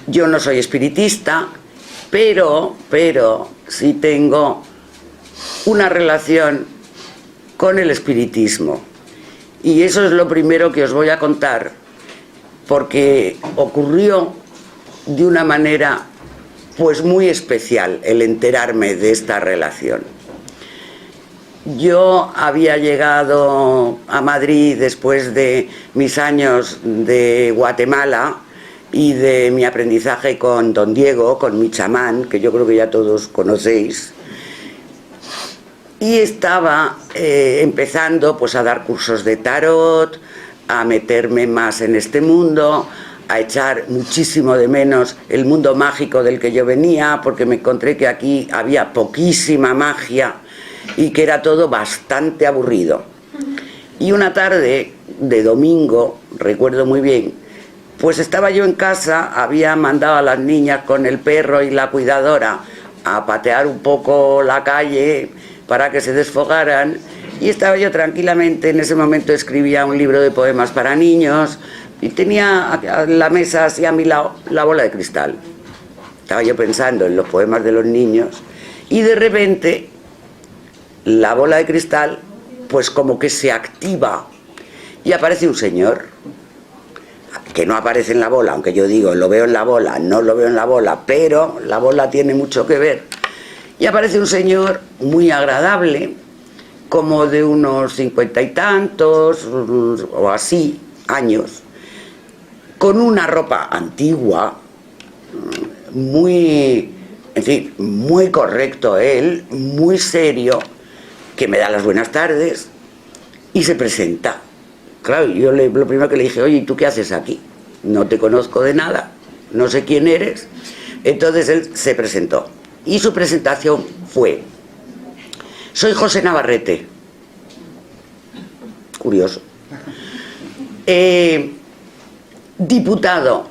Yo no soy espiritista, pero sí tengo una relación con el espiritismo. Y eso es lo primero que os voy a contar, porque ocurrió de una manera pues muy especial el enterarme de esta relación. Yo había llegado a Madrid después de mis años de Guatemala y de mi aprendizaje con don Diego, con mi chamán, que yo creo que ya todos conocéis, y estaba empezando pues a dar cursos de tarot, a meterme más en este mundo, a echar muchísimo de menos el mundo mágico del que yo venía, porque me encontré que aquí había poquísima magia y que era todo bastante aburrido. Y una tarde de domingo, recuerdo muy bien, pues estaba yo en casa, había mandado a las niñas con el perro y la cuidadora a patear un poco la calle para que se desfogaran, y estaba yo tranquilamente, en ese momento escribía un libro de poemas para niños y tenía a la mesa así a mi lado la bola de cristal. Estaba yo pensando en los poemas de los niños y de repente la bola de cristal pues como que se activa y aparece un señor que no aparece en la bola, aunque yo digo lo veo en la bola, no lo veo en la bola, pero la bola tiene mucho que ver. Y aparece un señor muy agradable, como de unos 50 y tantos o así años, con una ropa antigua, muy, en fin, muy correcto él, muy serio, que me da las buenas tardes y se presenta. Claro, yo lo primero que le dije, oye, ¿y tú qué haces aquí? No te conozco de nada, no sé quién eres. Entonces él se presentó y su presentación fue: soy José Navarrete. Curioso. Diputado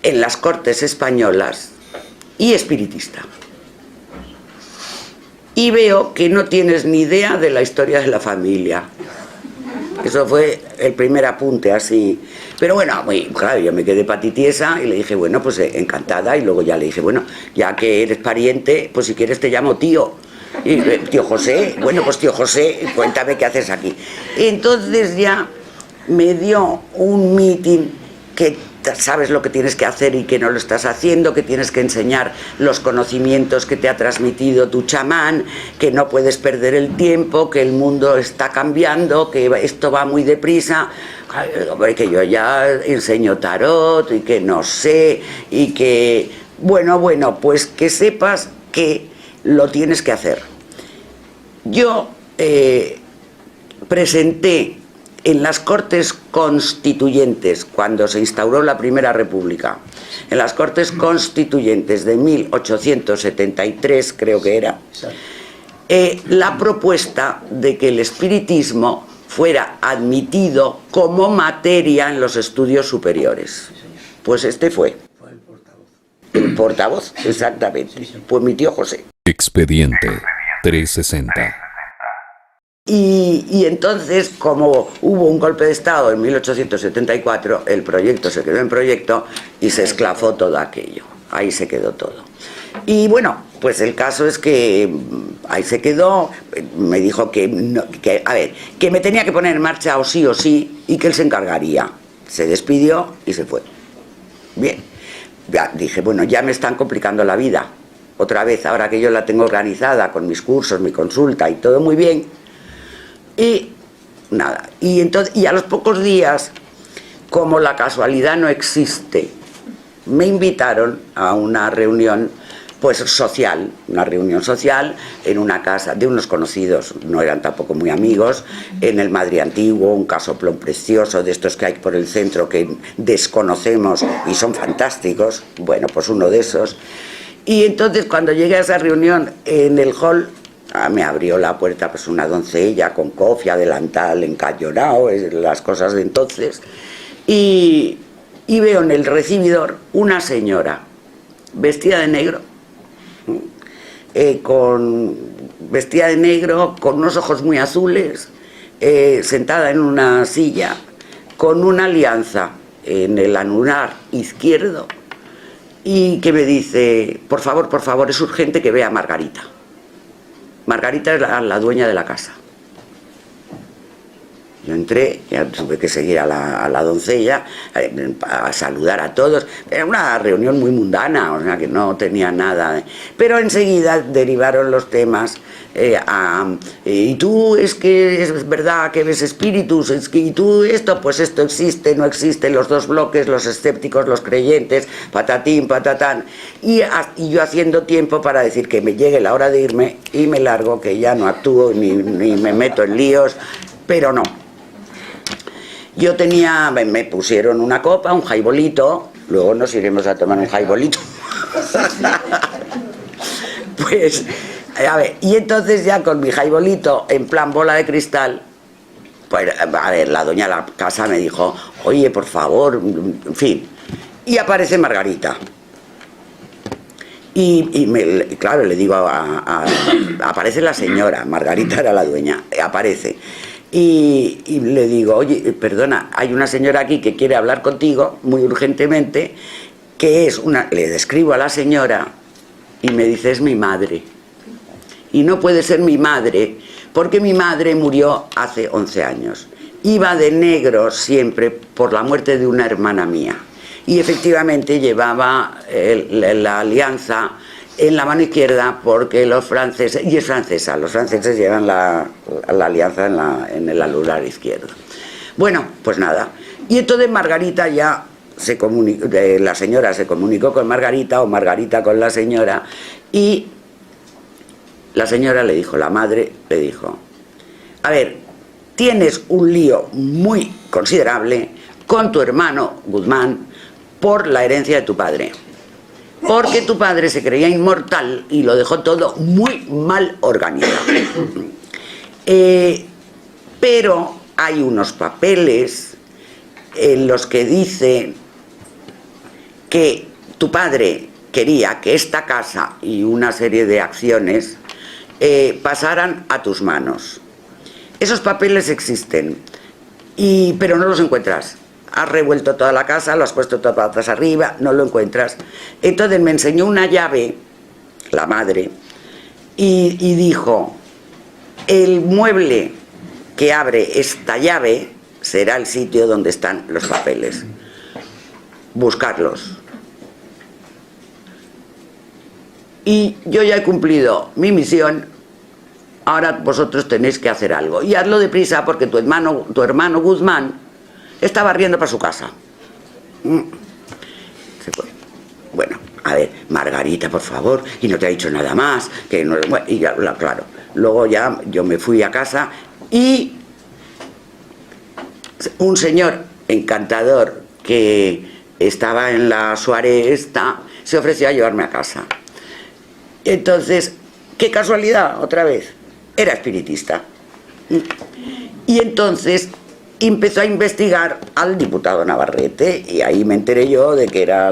en las Cortes Españolas y espiritista. Y veo que no tienes ni idea de la historia de la familia. Eso fue el primer apunte así. Pero bueno, claro, yo me quedé patitiesa y le dije, bueno, pues encantada. Y luego ya le dije, bueno, ya que eres pariente, pues si quieres te llamo tío. Y tío José, bueno, pues tío José, cuéntame qué haces aquí. Entonces ya me dio un meeting que sabes lo que tienes que hacer y que no lo estás haciendo, que tienes que enseñar los conocimientos que te ha transmitido tu chamán, que no puedes perder el tiempo, que el mundo está cambiando, que esto va muy deprisa. Hombre, que yo ya enseño tarot y que no sé, y que bueno, pues que sepas que lo tienes que hacer. Yo presenté en las Cortes Constituyentes, cuando se instauró la Primera República, en las Cortes Constituyentes de 1873, creo que era, la propuesta de que el espiritismo fuera admitido como materia en los estudios superiores. Pues este fue. El portavoz, exactamente. Pues mi tío José. Expediente 360. Y entonces, como hubo un golpe de Estado en 1874, el proyecto se quedó en proyecto y se esclafó todo aquello. Ahí se quedó todo. Y bueno, pues el caso es que ahí se quedó. Me dijo que me tenía que poner en marcha o sí, y que él se encargaría. Se despidió y se fue. Bien, ya dije, bueno, ya me están complicando la vida. Otra vez, ahora que yo la tengo organizada con mis cursos, mi consulta y todo muy bien. Y nada, y a los pocos días, como la casualidad no existe, me invitaron a una reunión pues social, en una casa de unos conocidos, no eran tampoco muy amigos, en el Madrid antiguo, un casoplón precioso de estos que hay por el centro que desconocemos y son fantásticos. Bueno, pues uno de esos. Y entonces cuando llegué a esa reunión en el hall, me abrió la puerta pues una doncella con cofia, delantal, encallonado, las cosas de entonces, y veo en el recibidor una señora vestida de negro, vestida de negro, con unos ojos muy azules, sentada en una silla, con una alianza en el anular izquierdo y que me dice, por favor, es urgente que vea a Margarita. Margarita es la dueña de la casa. Yo entré, ya tuve que seguir a la doncella, a saludar a todos. Era una reunión muy mundana, o sea que no tenía nada. Pero enseguida derivaron los temas y tú es que es verdad que ves espíritus, y tú esto, pues esto existe, no existe, los dos bloques, los escépticos, los creyentes, patatín, patatán. Y yo haciendo tiempo para decir que me llegue la hora de irme y me largo, que ya no actúo ni me meto en líos, pero no. Yo tenía, me pusieron una copa, un jaibolito, luego nos iremos a tomar un jaibolito. Pues, a ver, y entonces ya con mi jaibolito en plan bola de cristal, pues, a ver, la doña de la casa me dijo, oye, por favor, en fin. Y aparece Margarita. Y claro, le digo, aparece la señora, Margarita era la dueña, aparece. Y le digo, oye, perdona, hay una señora aquí que quiere hablar contigo muy urgentemente, que es una... Le describo a la señora y me dice, es mi madre. Y no puede ser mi madre, porque mi madre murió hace 11 años. Iba de negro siempre por la muerte de una hermana mía. Y efectivamente llevaba la alianza en la mano izquierda porque los franceses, y es francesa, los franceses llevan la alianza en el anular izquierdo. Bueno, pues nada. Y entonces Margarita ya se comunicó, la señora se comunicó con Margarita o Margarita con la señora y la señora le dijo, la madre le dijo, a ver, tienes un lío muy considerable con tu hermano Guzmán por la herencia de tu padre. Porque tu padre se creía inmortal y lo dejó todo muy mal organizado. Pero hay unos papeles en los que dice que tu padre quería que esta casa y una serie de acciones pasaran a tus manos. Esos papeles existen, pero no los encuentras. Has revuelto toda la casa, lo has puesto todo patas arriba, no lo encuentras. Entonces me enseñó una llave, la madre, y dijo, el mueble que abre esta llave será el sitio donde están los papeles. Buscarlos. Y yo ya he cumplido mi misión, ahora vosotros tenéis que hacer algo. Y hazlo deprisa porque tu hermano Guzmán está barriendo para su casa. Bueno, a ver, Margarita, por favor, y no te ha dicho nada más, que no, y ya, claro. Luego ya yo me fui a casa y un señor encantador que estaba en la soirée esta se ofreció a llevarme a casa. Entonces, qué casualidad, otra vez, era espiritista. Y entonces empezó a investigar al diputado Navarrete y ahí me enteré yo de que era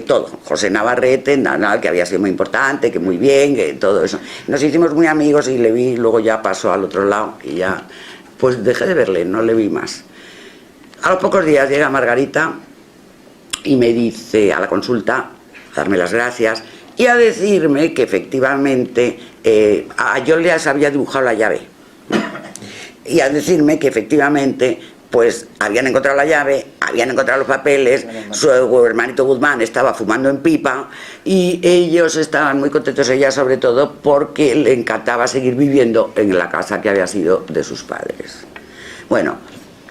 todo, José Navarrete, que había sido muy importante, que muy bien, que todo eso. Nos hicimos muy amigos y le vi, luego ya pasó al otro lado y ya, pues dejé de verle, no le vi más. A los pocos días llega Margarita y me dice a la consulta, a darme las gracias y a decirme que efectivamente yo les había dibujado la llave y a decirme que efectivamente pues habían encontrado la llave, habían encontrado los papeles, su hermanito Guzmán estaba fumando en pipa y ellos estaban muy contentos, ella sobre todo, porque le encantaba seguir viviendo en la casa que había sido de sus padres. Bueno,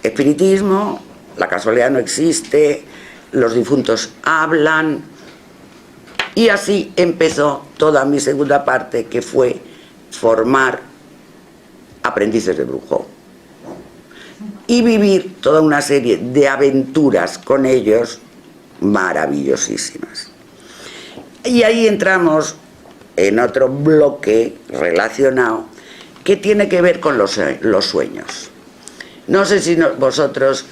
espiritismo, la casualidad no existe, los difuntos hablan y así empezó toda mi segunda parte, que fue formar aprendices de brujo y vivir toda una serie de aventuras con ellos maravillosísimas. Y ahí entramos en otro bloque relacionado que tiene que ver con los sueños. No sé si vosotros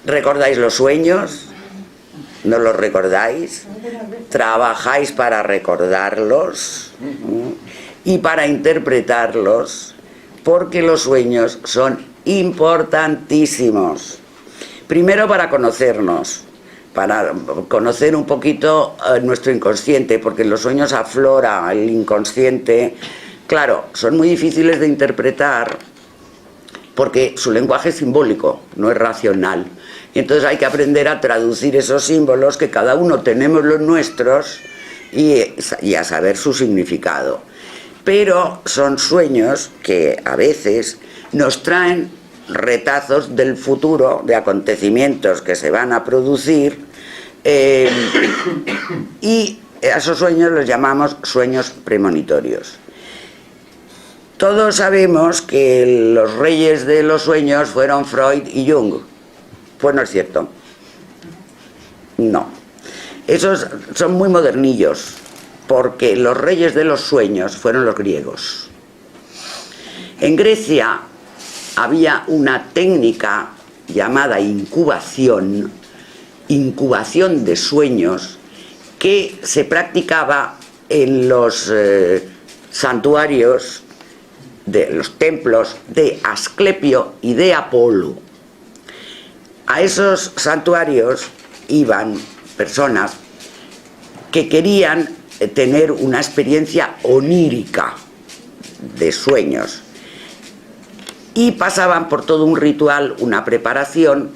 recordáis los sueños, ¿no los recordáis? ¿Trabajáis para recordarlos y para interpretarlos? Porque los sueños son importantísimos. Primero para conocernos, para conocer un poquito nuestro inconsciente, porque en los sueños aflora el inconsciente. Claro, son muy difíciles de interpretar porque su lenguaje es simbólico, no es racional. Y entonces hay que aprender a traducir esos símbolos, que cada uno tenemos los nuestros, y a saber su significado. Pero son sueños que a veces nos traen retazos del futuro, de acontecimientos que se van a producir, y a esos sueños los llamamos sueños premonitorios. Todos sabemos que los reyes de los sueños fueron Freud y Jung. Pues no es cierto. No. Esos son muy modernillos, porque los reyes de los sueños fueron los griegos. En Grecia había una técnica llamada incubación de sueños, que se practicaba en los santuarios, de los templos de Asclepio y de Apolo. A esos santuarios iban personas que querían tener una experiencia onírica de sueños, y pasaban por todo un ritual, una preparación.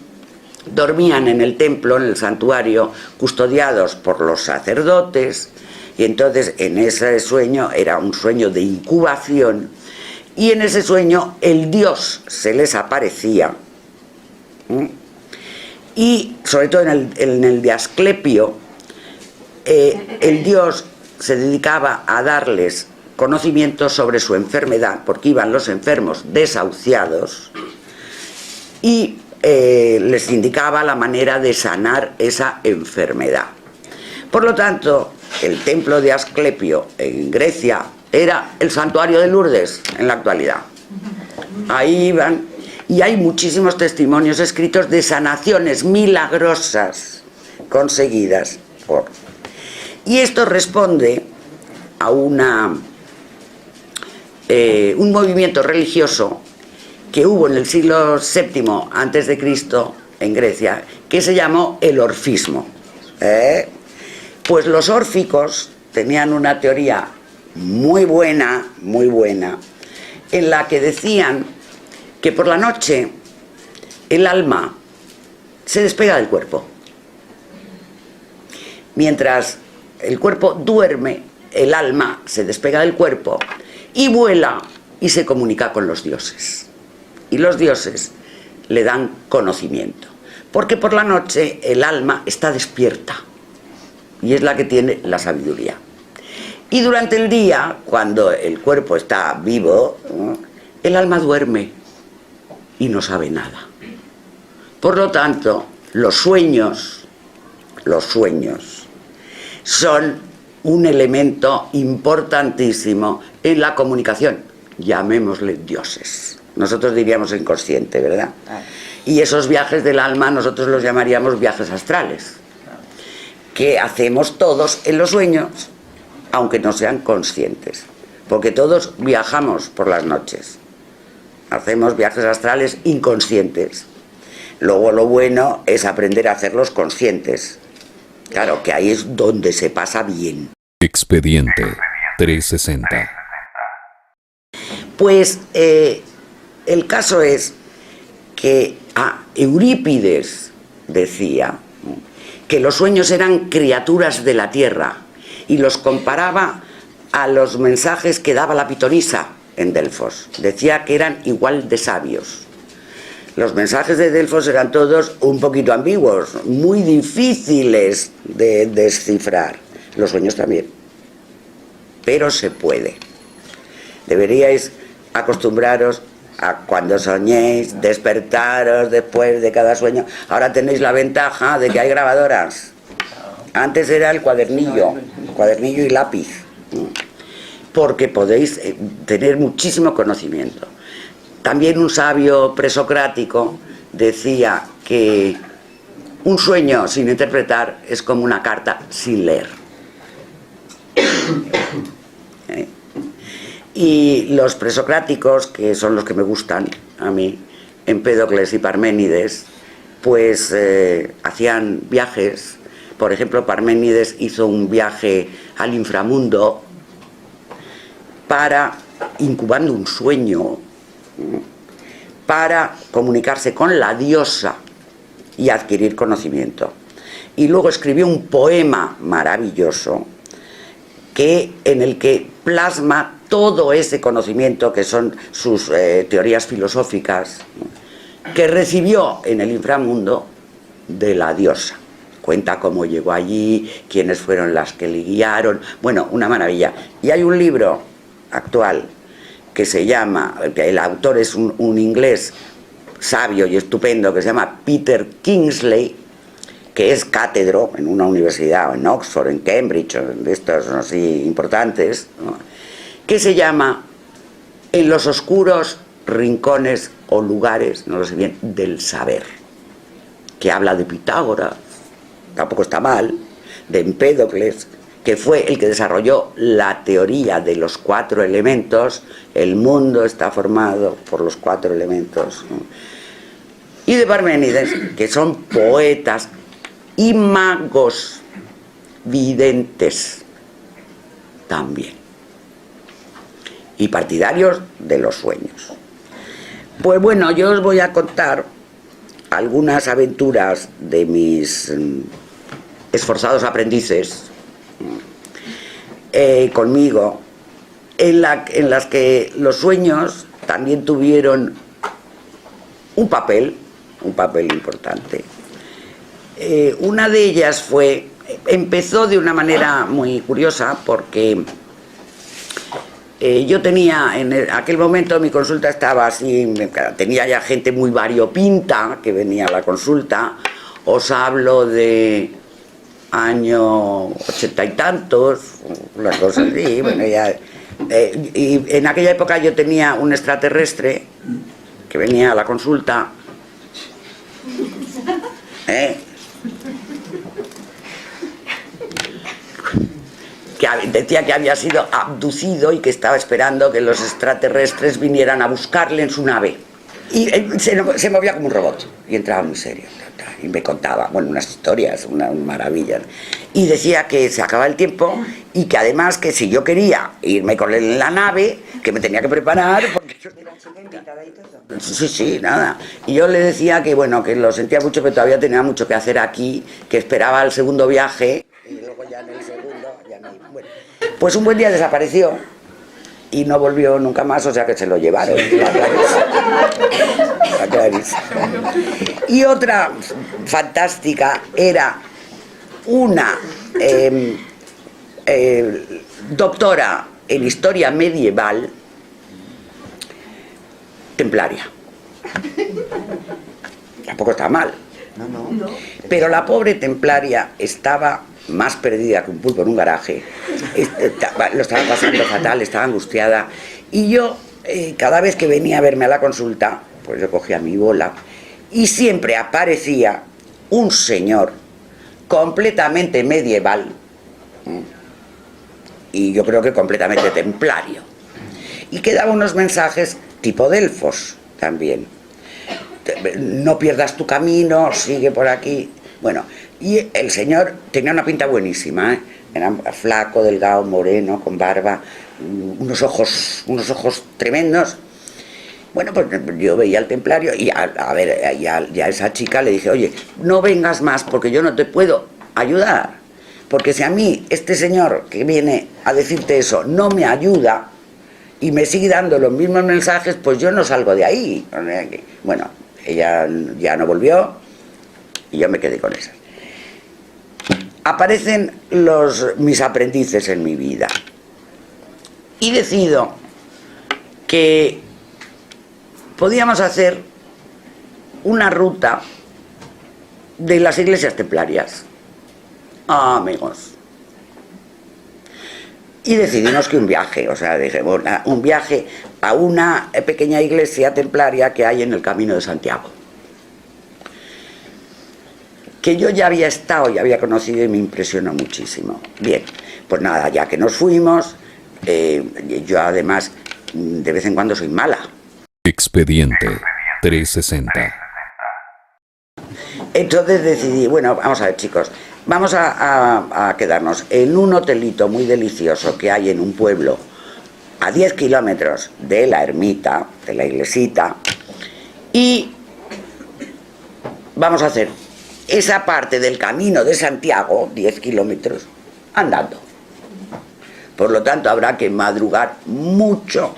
Dormían en el templo, en el santuario, custodiados por los sacerdotes, y entonces en ese sueño era un sueño de incubación, y en ese sueño el dios se les aparecía, y sobre todo en el de Asclepio, el dios se dedicaba a darles conocimientos sobre su enfermedad, porque iban los enfermos desahuciados, y les indicaba la manera de sanar esa enfermedad. Por lo tanto, el templo de Asclepio en Grecia era el santuario de Lourdes en la actualidad. Ahí iban, y hay muchísimos testimonios escritos de sanaciones milagrosas conseguidas por... Y esto responde a un movimiento religioso que hubo en el siglo VII a.C. en Grecia, que se llamó el orfismo. Pues los órficos tenían una teoría muy buena, en la que decían que por la noche el alma se despega del cuerpo. Mientras el cuerpo duerme, el alma se despega del cuerpo y vuela y se comunica con los dioses. Y los dioses le dan conocimiento, porque por la noche el alma está despierta y es la que tiene la sabiduría. Y durante el día, cuando el cuerpo está vivo, el alma duerme y no sabe nada. Por lo tanto, los sueños son un elemento importantísimo en la comunicación, llamémosle dioses. Nosotros diríamos inconsciente, ¿verdad? Y esos viajes del alma nosotros los llamaríamos viajes astrales, que hacemos todos en los sueños, aunque no sean conscientes, porque todos viajamos por las noches, hacemos viajes astrales inconscientes. Luego lo bueno es aprender a hacerlos conscientes. Claro, que ahí es donde se pasa bien. Expediente 360. Pues el caso es que Eurípides decía que los sueños eran criaturas de la tierra, y los comparaba a los mensajes que daba la pitonisa en Delfos. Decía que eran igual de sabios. Los mensajes de Delfos eran todos un poquito ambiguos, muy difíciles de descifrar. Los sueños también. Pero se puede. Deberíais acostumbraros a, cuando soñéis, despertaros después de cada sueño. Ahora tenéis la ventaja de que hay grabadoras. Antes era el cuadernillo y lápiz, porque podéis tener muchísimo conocimiento. También un sabio presocrático decía que un sueño sin interpretar es como una carta sin leer. Y los presocráticos, que son los que me gustan a mí, Empédocles y Parménides, pues hacían viajes. Por ejemplo, Parménides hizo un viaje al inframundo para, incubando un sueño, para comunicarse con la diosa y adquirir conocimiento. Y luego escribió un poema maravilloso en el que plasma todo ese conocimiento que son sus teorías filosóficas, que recibió en el inframundo de la diosa. Cuenta cómo llegó allí, quiénes fueron las que le guiaron. Bueno, una maravilla. Y hay un libro actual que se llama, el autor es un inglés sabio y estupendo, que se llama Peter Kingsley, que es catedro en una universidad, en Oxford, en Cambridge, de estos así importantes, ¿no? Que se llama En los oscuros rincones o lugares, no lo sé bien, del saber, que habla de Pitágoras, tampoco está mal, de Empédocles, que fue el que desarrolló la teoría de los 4 elementos. El mundo está formado por los 4 elementos, ¿no? Y de Parménides, que son poetas y magos videntes también, y partidarios de los sueños. Pues bueno, yo os voy a contar algunas aventuras de mis esforzados aprendices conmigo, en las que los sueños también tuvieron un papel importante. Una de ellas empezó de una manera muy curiosa, porque yo tenía, en aquel momento mi consulta estaba así, tenía ya gente muy variopinta que venía a la consulta. Os hablo de año 80 y tantos, las cosas así, bueno, ya, y en aquella época yo tenía un extraterrestre que venía a la consulta, que decía que había sido abducido y que estaba esperando que los extraterrestres vinieran a buscarle en su nave. Y se movía como un robot y entraba muy serio. Y me contaba, bueno, unas historias, unas maravillas. Y decía que se acababa el tiempo y que además que si yo quería irme con él en la nave, que me tenía que preparar porque yo era sí, nada. Y yo le decía que bueno, que lo sentía mucho, pero todavía tenía mucho que hacer aquí, que esperaba el segundo viaje y luego ya en el segundo ya no. Bueno, pues un buen día desapareció y no volvió nunca más, o sea que se lo llevaron. Está clarísimo. Y otra fantástica era una doctora en historia medieval templaria. Tampoco está mal. No. Pero la pobre templaria estaba más perdida que un pulpo en un garaje. Lo estaba pasando fatal, estaba angustiada. Y yo, cada vez que venía a verme a la consulta, pues yo cogía mi bola y siempre aparecía un señor completamente medieval, y yo creo que completamente templario, y que daba unos mensajes tipo Delfos también. No pierdas tu camino, sigue por aquí. Bueno, y el señor tenía una pinta buenísima, ¿eh? Era flaco, delgado, moreno, con barba, unos ojos tremendos. Bueno, pues yo veía al templario y a esa chica le dije, oye, no vengas más porque yo no te puedo ayudar. Porque si a mí este señor que viene a decirte eso no me ayuda y me sigue dando los mismos mensajes, pues yo no salgo de ahí. Bueno, ella ya no volvió y yo me quedé con esas. Aparecen mis aprendices en mi vida y decido que podíamos hacer una ruta de las iglesias templarias. Amigos. Y decidimos que un viaje, un viaje a una pequeña iglesia templaria que hay en el Camino de Santiago, que yo ya había estado y había conocido y me impresionó muchísimo. Bien, pues nada, ya que nos fuimos, yo además de vez en cuando soy mala. Expediente 360. Entonces decidí, bueno, vamos a ver, chicos, vamos a quedarnos en un hotelito muy delicioso que hay en un pueblo a 10 kilómetros de la ermita, de la iglesita, y vamos a hacer esa parte del camino de Santiago, 10 kilómetros, andando. Por lo tanto, habrá que madrugar mucho,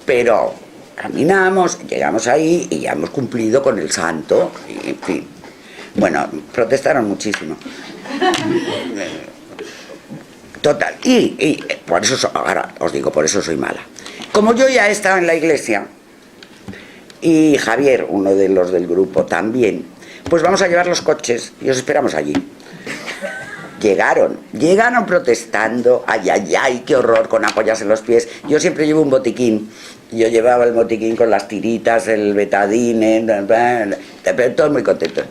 pero caminamos, llegamos ahí y ya hemos cumplido con el santo, y, en fin. Bueno, protestaron muchísimo. Total, y por eso, ahora os digo, por eso soy mala. Como yo ya estaba en la iglesia, y Javier, uno de los del grupo, también, pues vamos a llevar los coches y os esperamos allí. Llegaron protestando, ay, ay, ay, qué horror, con ampollas en los pies. Yo siempre llevo un botiquín, yo llevaba el botiquín con las tiritas, el betadine, pero todos muy contentos.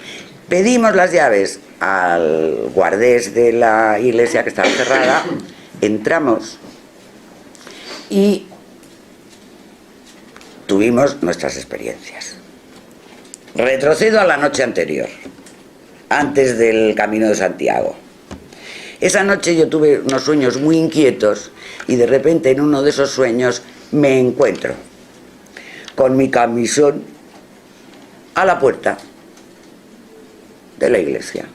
Pedimos las llaves al guardés de la iglesia que estaba cerrada, entramos y tuvimos nuestras experiencias. Retrocedo a la noche anterior, antes del Camino de Santiago. Esa noche yo tuve unos sueños muy inquietos y de repente en uno de esos sueños me encuentro con mi camisón a la puerta de la iglesia.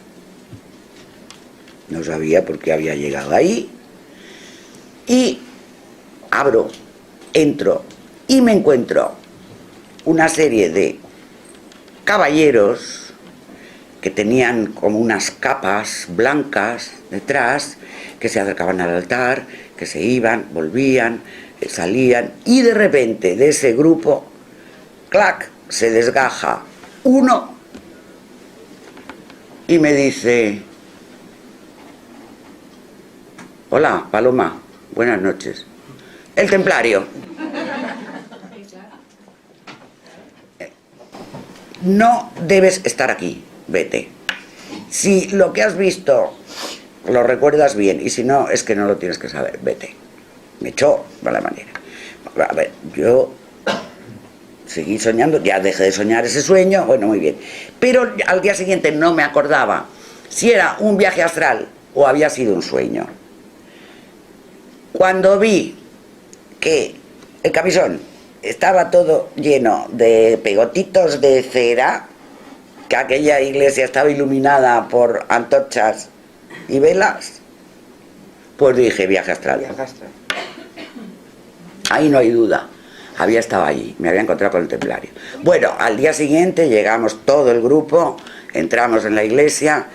No sabía por qué había llegado ahí y abro, entro y me encuentro una serie de caballeros que tenían como unas capas blancas detrás, que se acercaban al altar, que se iban, volvían, salían, y de repente de ese grupo, clac, se desgaja uno y me dice: hola, Paloma, buenas noches. El templario. No debes estar aquí, vete. Si lo que has visto lo recuerdas bien, y si no, es que no lo tienes que saber, vete. Me echó de mala manera. A ver, yo seguí soñando, ya dejé de soñar ese sueño, bueno, muy bien. Pero al día siguiente no me acordaba si era un viaje astral o había sido un sueño. Cuando vi que el camisón estaba todo lleno de pegotitos de cera, que aquella iglesia estaba iluminada por antorchas y velas, pues dije: viaje astral. Viaje astral. Ahí no hay duda, había estado allí, me había encontrado con el templario. Bueno, al día siguiente llegamos todo el grupo, entramos en la iglesia,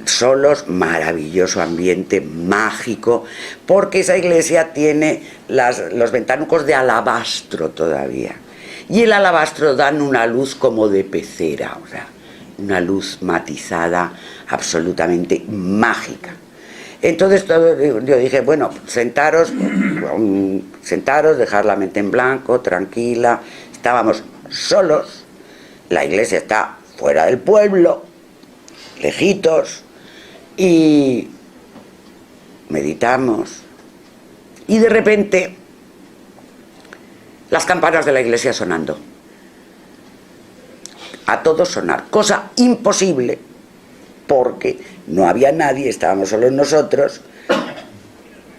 solos, maravilloso ambiente, mágico, porque esa iglesia tiene los ventanucos de alabastro todavía, y el alabastro dan una luz como de pecera, o sea, una luz matizada, absolutamente mágica. Entonces yo dije: bueno, sentaros, dejar la mente en blanco, tranquila. Estábamos solos, la iglesia está fuera del pueblo, lejitos, y meditamos, y de repente las campanas de la iglesia sonando, a todo sonar, cosa imposible porque no había nadie, estábamos solos nosotros,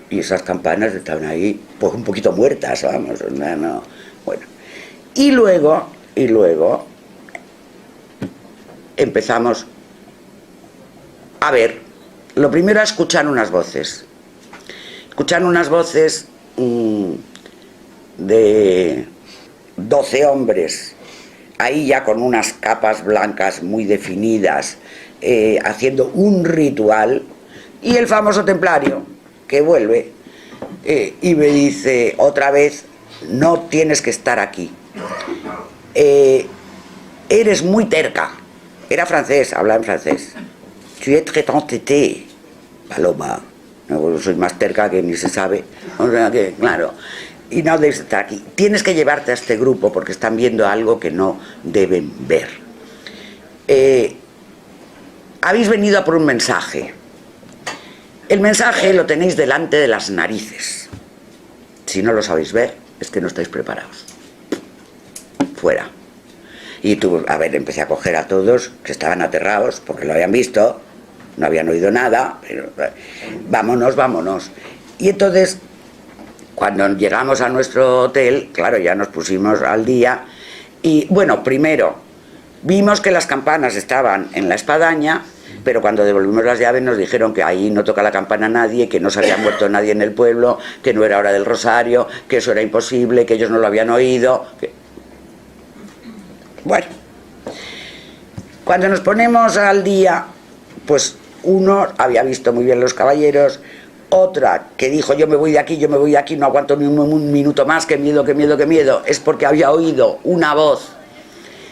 y esas campanas estaban ahí pues un poquito muertas, vamos, no, bueno. Y luego empezamos a ver, lo primero a escuchar unas voces de 12 hombres, ahí ya con unas capas blancas muy definidas, haciendo un ritual, y el famoso templario que vuelve y me dice otra vez: no tienes que estar aquí, eres muy terca. Era francés, hablaba en francés. Tu es très entêtée, Paloma. No, soy más terca que ni se sabe, o sea que, claro, y no debes estar aquí, tienes que llevarte a este grupo porque están viendo algo que no deben ver. Habéis venido a por un mensaje. El mensaje lo tenéis delante de las narices. Si no lo sabéis ver, es que no estáis preparados. Fuera. Y tú, a ver, empecé a coger a todos que estaban aterrados porque lo habían visto, no habían oído nada, pero vámonos, vámonos. Y entonces, cuando llegamos a nuestro hotel, claro, ya nos pusimos al día y, bueno, primero vimos que las campanas estaban en la espadaña, pero cuando devolvimos las llaves nos dijeron que ahí no toca la campana nadie, que no se había muerto nadie en el pueblo, que no era hora del rosario, que eso era imposible, que ellos no lo habían oído. Bueno, cuando nos ponemos al día, pues uno había visto muy bien los caballeros, otra que dijo yo me voy de aquí, yo me voy de aquí, no aguanto ni un minuto más, qué miedo, qué miedo, qué miedo, es porque había oído una voz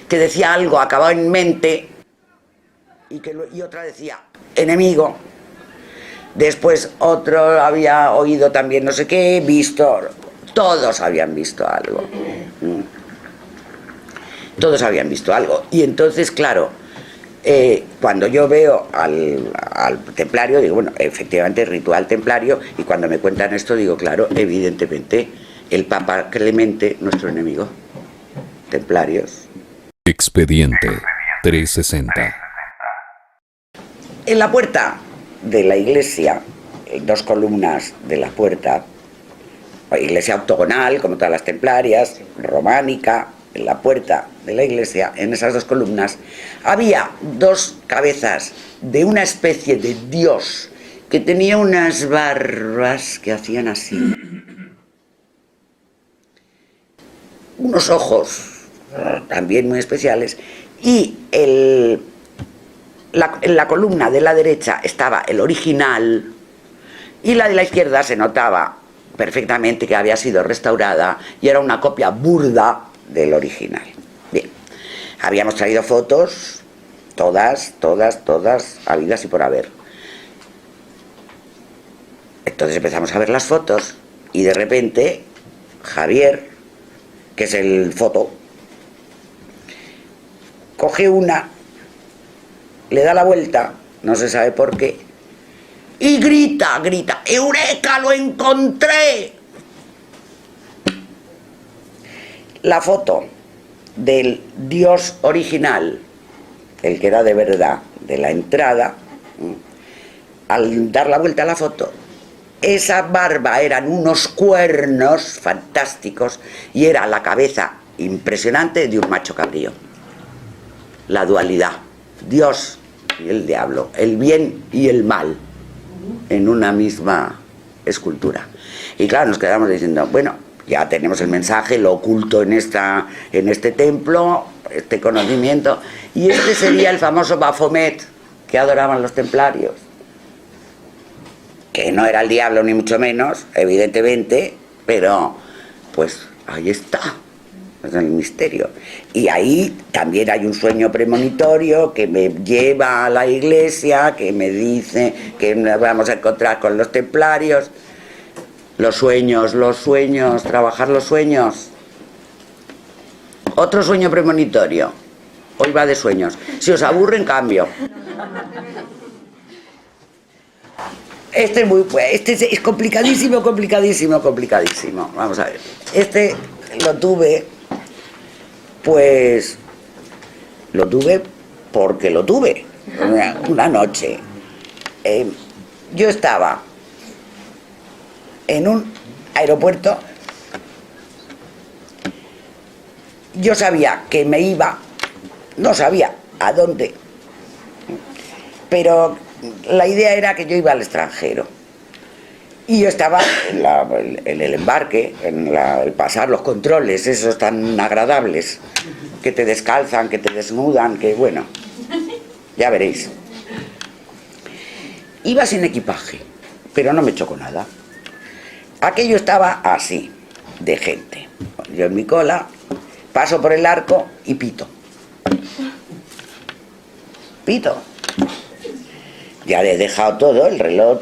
que decía algo acabado en mente y otra decía enemigo. Después otro había oído también no sé qué, visto, todos habían visto algo. Todos habían visto algo. Y entonces, claro, cuando yo veo al templario, digo, bueno, efectivamente ritual templario, y cuando me cuentan esto digo, claro, evidentemente el Papa Clemente, nuestro enemigo, templarios. Expediente 360. En la puerta de la iglesia, 2 columnas de la puerta, iglesia octogonal, como todas las templarias, románica, en la puerta de la iglesia, en esas 2 columnas, había 2 cabezas de una especie de dios que tenía unas barbas que hacían así, unos ojos también muy especiales, y en la columna de la derecha estaba el original y la de la izquierda se notaba perfectamente que había sido restaurada y era una copia burda del original. Bien, habíamos traído fotos, todas, habidas y por haber. Entonces empezamos a ver las fotos y de repente Javier, que es el foto, coge una, le da la vuelta, no se sabe por qué, y grita, ¡Eureka, lo encontré! La foto del dios original, el que era de verdad, de la entrada, al dar la vuelta a la foto, esa barba eran unos cuernos fantásticos y era la cabeza impresionante de un macho cabrío. La dualidad, Dios y el diablo, el bien y el mal, en una misma escultura. Y claro, nos quedamos diciendo, bueno, ya tenemos el mensaje, lo oculto en este templo, este conocimiento, y este sería el famoso Baphomet que adoraban los templarios, que no era el diablo ni mucho menos, evidentemente, pero pues ahí está, es el misterio. Y ahí también hay un sueño premonitorio que me lleva a la iglesia, que me dice que nos vamos a encontrar con los templarios. Los sueños, trabajar los sueños. Otro sueño premonitorio. Hoy va de sueños. Si os aburre, en cambio. Este es complicadísimo. Vamos a ver. Este lo tuve, pues, porque lo tuve. Una noche. Yo estaba en un aeropuerto, yo sabía que me iba, no sabía a dónde, pero la idea era que yo iba al extranjero. Y yo estaba en el embarque, el pasar los controles, esos tan agradables, que te descalzan, que te desnudan, que bueno, ya veréis. Iba sin equipaje, pero no me chocó nada. Aquello estaba así, de gente. Yo en mi cola, paso por el arco y pito. Ya le he dejado todo, el reloj,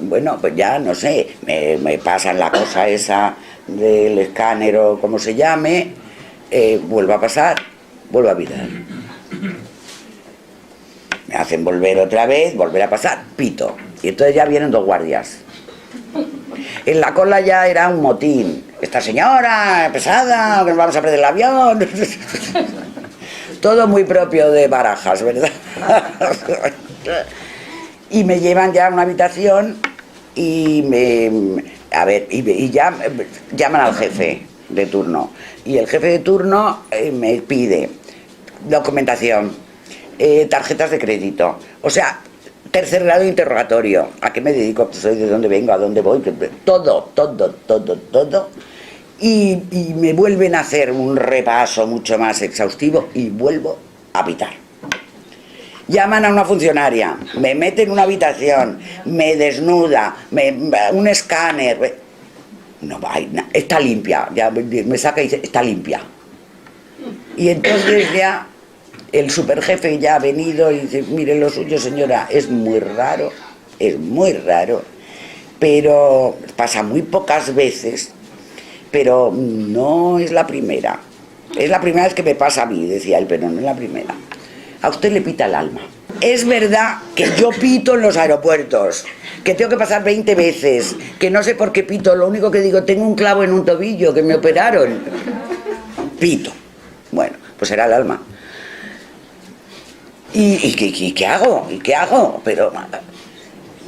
bueno, pues ya no sé, me pasan la cosa esa del escáner o como se llame, vuelvo a pasar, vuelvo a pitar. Me hacen volver otra vez, volver a pasar, pito. Y entonces ya vienen 2 guardias. En la cola ya era un motín. Esta señora pesada, que nos vamos a perder el avión. todo muy propio de Barajas, ¿verdad? Y me llevan ya a una habitación y ya llaman al jefe de turno. Y el jefe de turno me pide documentación, tarjetas de crédito, o sea, tercer grado de interrogatorio, a qué me dedico, soy, de dónde vengo, a dónde voy, todo. Y me vuelven a hacer un repaso mucho más exhaustivo y vuelvo a pitar. Llaman a una funcionaria, me meten en una habitación, me desnuda, un escáner. No, está limpia, ya me saca y dice, está limpia. Y entonces ya el superjefe ya ha venido y dice, mire, lo suyo, señora, es muy raro, pero pasa muy pocas veces, pero no es la primera. Es la primera vez que me pasa a mí, decía él, pero no es la primera. A usted le pita el alma. Es verdad que yo pito en los aeropuertos, que tengo que pasar 20 veces, que no sé por qué pito, lo único que digo, tengo un clavo en un tobillo, que me operaron. Pito. Bueno, pues era el alma. ¿Y qué hago? ¿Y qué hago? Pero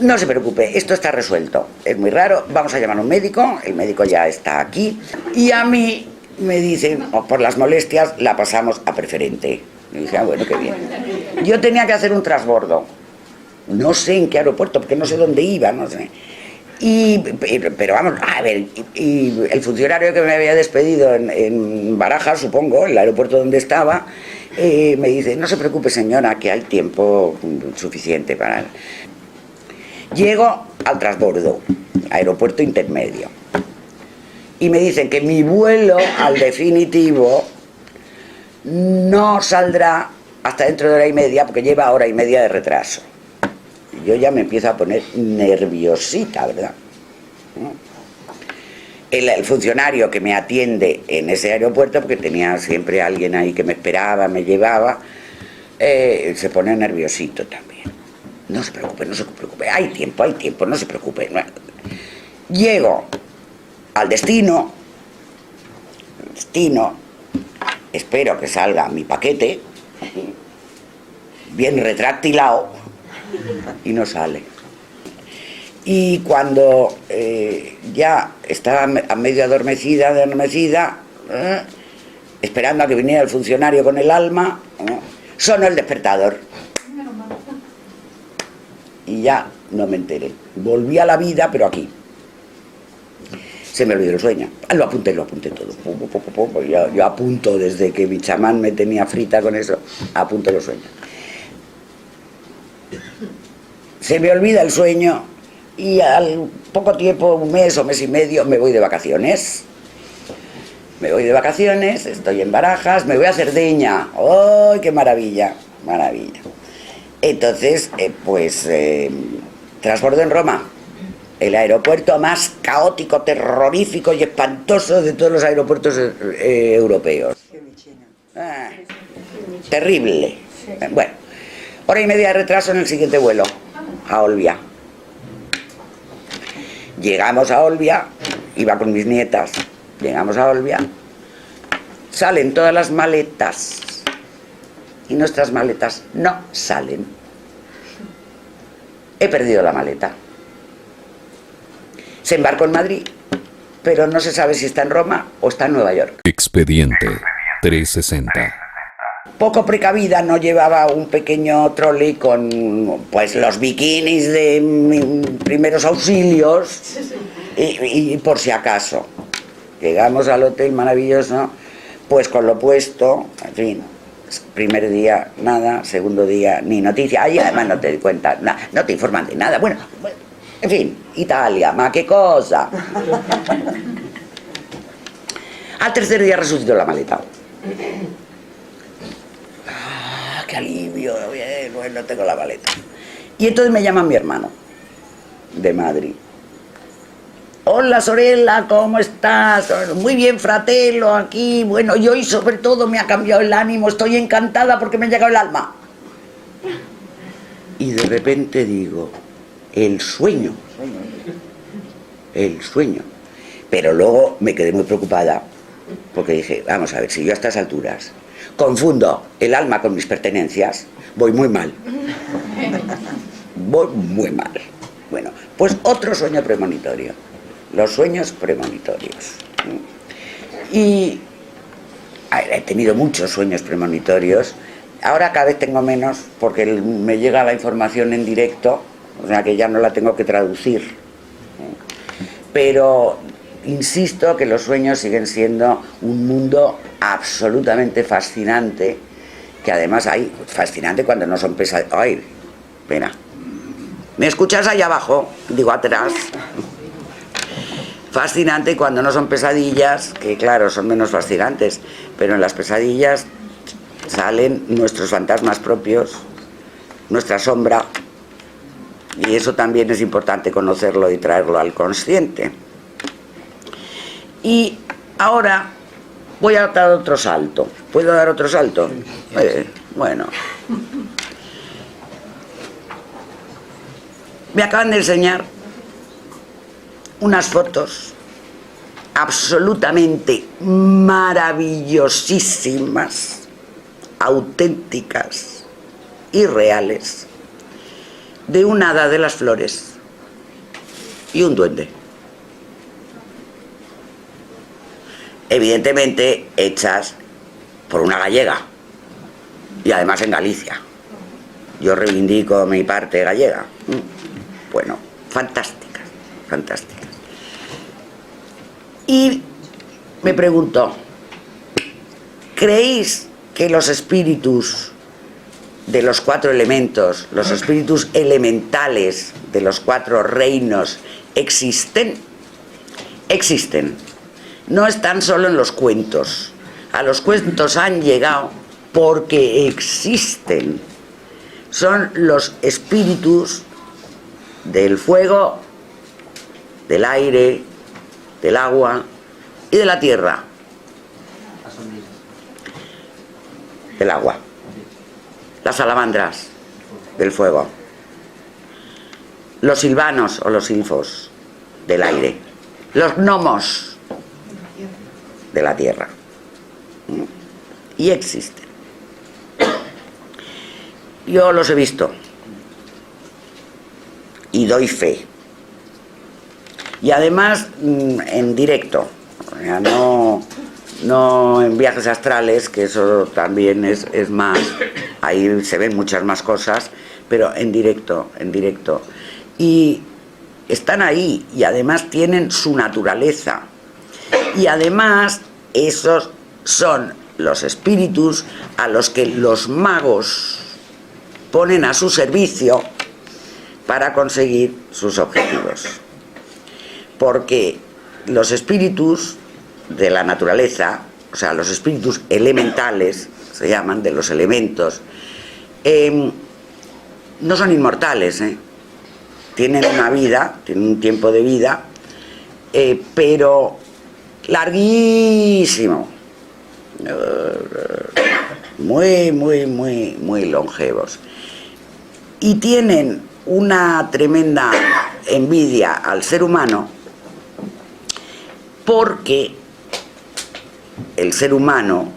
no se preocupe, esto está resuelto. Es muy raro, vamos a llamar a un médico, el médico ya está aquí, y a mí me dicen, por las molestias, la pasamos a preferente. Y dije, bueno, qué bien. Yo tenía que hacer un transbordo. No sé en qué aeropuerto, porque no sé dónde iba, no sé. Pero vamos, a ver, y el funcionario que me había despedido en Barajas, supongo, el aeropuerto donde estaba, me dice, no se preocupe, señora, que hay tiempo suficiente para... Llego al transbordo, aeropuerto intermedio, y me dicen que mi vuelo al definitivo no saldrá hasta dentro de hora y media, porque lleva hora y media de retraso. Yo ya me empiezo a poner nerviosita, ¿verdad? El funcionario que me atiende en ese aeropuerto, porque tenía siempre alguien ahí que me esperaba, me llevaba, se pone nerviosito también. No se preocupe, hay tiempo, no se preocupe. Llego al destino, espero que salga mi paquete, bien retractilado, y no sale. Y cuando ya estaba a medio adormecida, esperando a que viniera el funcionario con el alma, sonó el despertador. Y ya no me enteré. Volví a la vida, pero aquí. Se me olvidó el sueño. Lo apunté todo. Yo apunto desde que mi chamán me tenía frita con eso, apunto los sueños. Se me olvida el sueño y al poco tiempo, un mes o mes y medio, me voy de vacaciones. Estoy en Barajas, me voy a Cerdeña. ¡Ay, qué maravilla! Entonces, transbordo en Roma, el aeropuerto más caótico, terrorífico y espantoso de todos los aeropuertos europeos. Terrible. Bueno, hora y media de retraso en el siguiente vuelo, a Olbia. Llegamos a Olbia, iba con mis nietas, llegamos a Olbia, salen todas las maletas y nuestras maletas no salen. He perdido la maleta. Se embarcó en Madrid, pero no se sabe si está en Roma o está en Nueva York. Expediente 360. Poco precavida, no llevaba un pequeño trolley con pues los bikinis de primeros auxilios y por si acaso. Llegamos al hotel maravilloso, pues con lo puesto, en fin. Primer día, nada. Segundo día, ni noticia. Ahí además no te cuentan nada, no te informan de nada. Bueno, en fin, Italia, ma qué cosa. Al tercer día resucitó la maleta. Qué alivio, bien, bueno, tengo la maleta. Y entonces me llama mi hermano de Madrid. Hola Sorella, ¿cómo estás? Muy bien, fratello, aquí. Bueno, y hoy sobre todo me ha cambiado el ánimo, estoy encantada porque me ha llegado el alma. Y de repente digo, el sueño. Pero luego me quedé muy preocupada, porque dije, vamos a ver, si yo a estas alturas confundo el alma con mis pertenencias, voy muy mal. Voy muy mal. Bueno, pues otro sueño premonitorio, los sueños premonitorios. Y he tenido muchos sueños premonitorios. Ahora cada vez tengo menos porque me llega la información en directo, o sea que ya no la tengo que traducir. Pero insisto que los sueños siguen siendo un mundo absolutamente fascinante, que además hay fascinante cuando no son pesadillas. Ay, espera. ¿Me escuchas allá abajo? Digo atrás. Fascinante cuando no son pesadillas, que claro, son menos fascinantes, pero en las pesadillas salen nuestros fantasmas propios, nuestra sombra, y eso también es importante conocerlo y traerlo al consciente. Y ahora voy a dar otro salto. ¿Puedo dar otro salto? Bueno. Me acaban de enseñar unas fotos absolutamente maravillosísimas, auténticas y reales, de una hada de las flores y un duende. Evidentemente hechas por una gallega y además en Galicia. Yo reivindico mi parte gallega. Bueno, fantásticas, fantásticas. Y me pregunto, ¿creéis que los espíritus de los 4 elementos, los espíritus elementales de los 4 reinos, existen? Existen. No están solo en los cuentos. A los cuentos han llegado porque existen. Son los espíritus del fuego, del aire, del agua y de la tierra. Del agua. Las salamandras del fuego. Los silvanos o los silfos del aire. Los gnomos de la tierra. Y existen. Yo los he visto y doy fe. Y además en directo, o sea, no en viajes astrales, que eso también es más, ahí se ven muchas más cosas, pero en directo. Y están ahí y además tienen su naturaleza. Y además esos son los espíritus a los que los magos ponen a su servicio para conseguir sus objetivos. Porque los espíritus de la naturaleza, o sea, los espíritus elementales, se llaman, de los elementos, no son inmortales, tienen una vida, tienen un tiempo de vida, pero larguísimo, muy longevos, y tienen una tremenda envidia al ser humano, porque el ser humano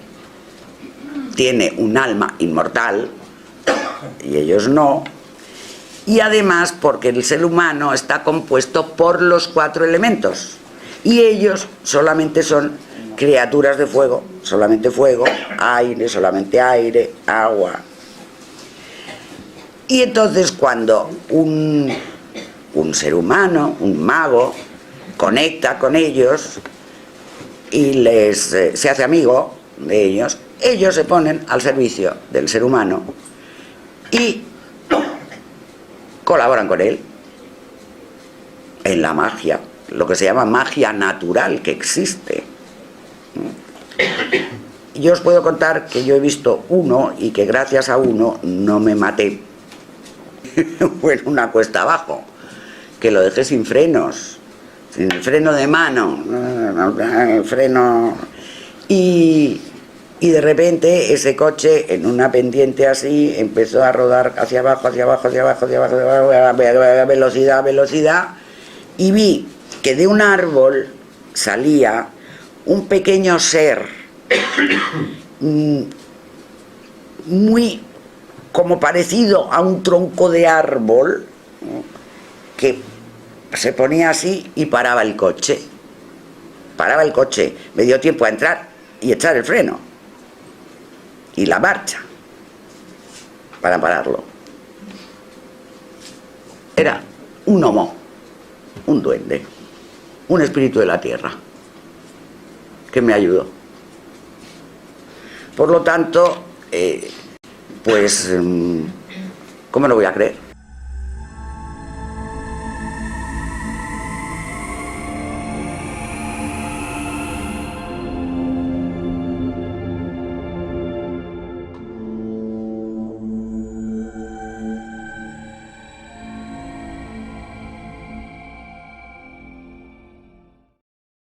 tiene un alma inmortal y ellos no, y además porque el ser humano está compuesto por los 4 elementos y ellos solamente son criaturas de fuego, solamente fuego, aire, solamente aire, agua. Y entonces cuando un ser humano, un mago, conecta con ellos y se hace amigo de ellos, ellos se ponen al servicio del ser humano y colaboran con él en la magia, lo que se llama magia natural que existe. Yo os puedo contar que yo he visto uno y que gracias a uno no me maté. Fue en una cuesta abajo, que lo dejé sin frenos, sin el freno de mano, el freno, y de repente ese coche en una pendiente así empezó a rodar hacia abajo, velocidad, y vi que de un árbol salía un pequeño ser muy como parecido a un tronco de árbol, que se ponía así y paraba el coche. Paraba el coche, me dio tiempo a entrar y echar el freno y la marcha para pararlo. Era un homo, un duende, un espíritu de la tierra que me ayudó. Por lo tanto, pues, ¿cómo lo voy a creer?